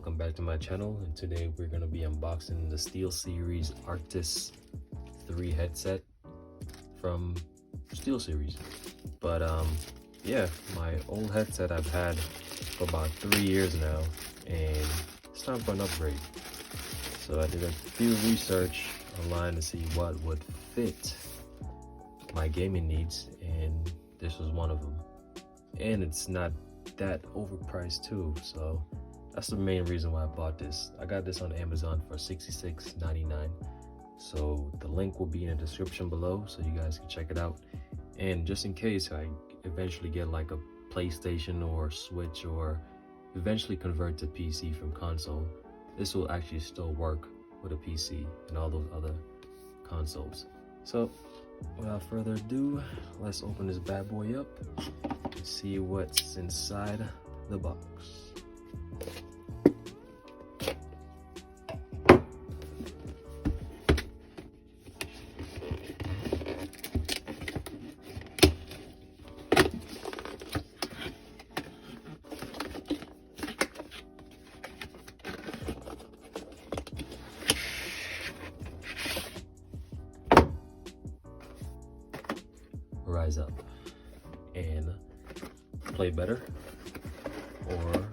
Welcome back to my channel, and today we're going to be unboxing the SteelSeries Arctis 3 headset from SteelSeries. But yeah, my old headset I've had for about 3 years now, and it's time for an upgrade. So I did a few research online to see what would fit my gaming needs, and this was one of them. And it's not that overpriced too, so that's the main reason why I bought this. I got this on Amazon for $66.99, so the link will be in the description below so you guys can check it out. And just in case I eventually get like a PlayStation or Switch, or eventually convert to PC from console, this will actually still work with a PC and all those other consoles. So without further ado, let's open this bad boy up and see what's inside the box. Rise up and play better, or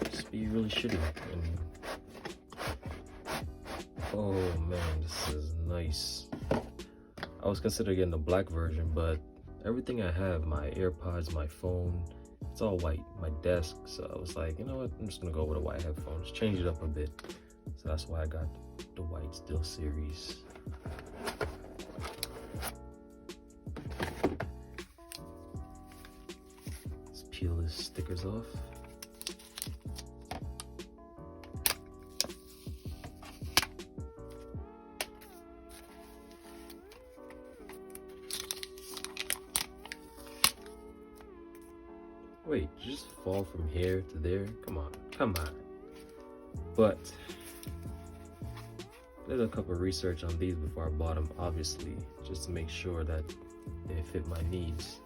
just be really shitty. And oh man, this is nice. I was considering getting the black version, but everything I have, my AirPods, my phone, it's all white. My desk, so I was like, you know what, I'm just gonna go with a white headphones, change it up a bit. So that's why I got the white SteelSeries. Peel the stickers off. Wait, you just fall from here to there? Come on, come on. But I did a couple of research on these before I bought them, obviously, just to make sure that they fit my needs.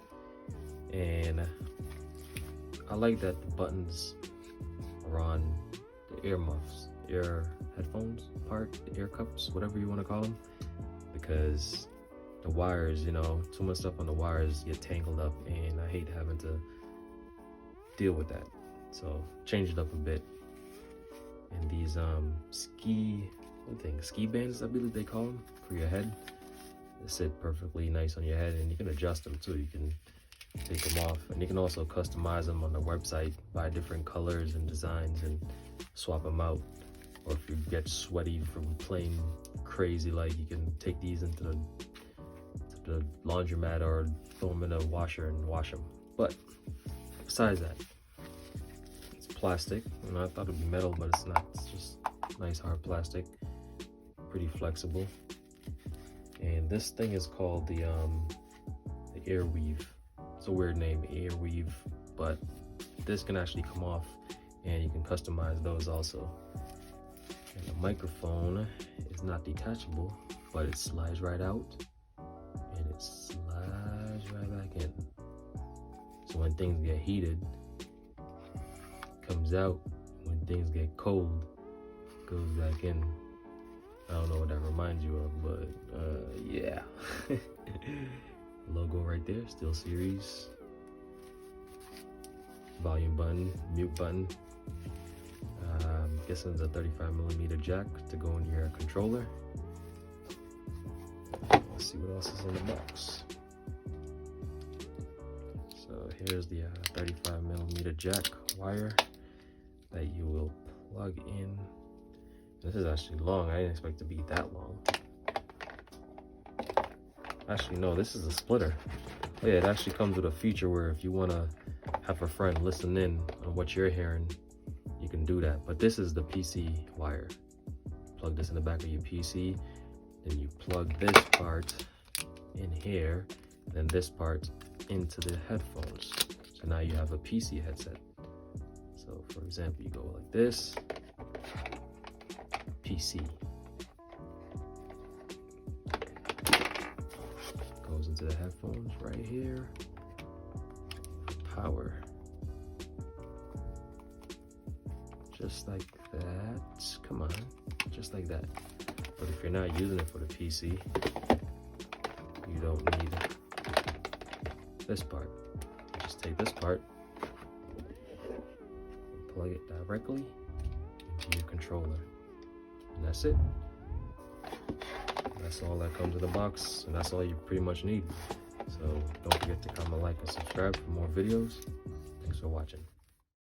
And I like that the buttons are on the earmuffs, ear headphones part, the ear cups, whatever you want to call them, because the wires, you know, too much stuff on the wires get tangled up, and I hate having to deal with that. So change it up a bit. And these ski bands, I believe they call them, for your head, they sit perfectly nice on your head, and you can adjust them too. You can take them off, and you can also customize them on the website, buy different colors and designs and swap them out. Or if you get sweaty from playing crazy, like, you can take these into the laundromat or throw them in a washer and wash them. But besides that, it's plastic. You know, I thought it'd be metal, but it's not. It's just nice hard plastic, pretty flexible. And this thing is called the Airweave. It's a weird name, Airweave, but this can actually come off, and you can customize those also. And the microphone is not detachable, but it slides right out, and it slides right back in. So when things get heated, it comes out. When things get cold, it goes back in. I don't know what that reminds you of, but yeah. Logo right there, SteelSeries. Volume button, mute button. I'm guessing it's a 35mm jack to go in your controller. Let's see what else is in the box. So here's the 35mm jack wire that you will plug in. This is actually long. I didn't expect it to be that long. Actually, no, this is a splitter. Oh, yeah, it actually comes with a feature where if you want to have a friend listen in on what you're hearing, you can do that. But this is the PC wire. Plug this in the back of your PC, then you plug this part in here, then this part into the headphones. So now you have a PC headset. So for example, you go like this, PC. Goes into the headphones right here. Power. just like that. Come on, just like that. But if you're not using it for the PC, you don't need this part. Just take this part, plug it directly into your controller, and that's it. That's all that comes in the box, and that's all you pretty much need. So don't forget to comment, like, and subscribe for more videos. Thanks for watching.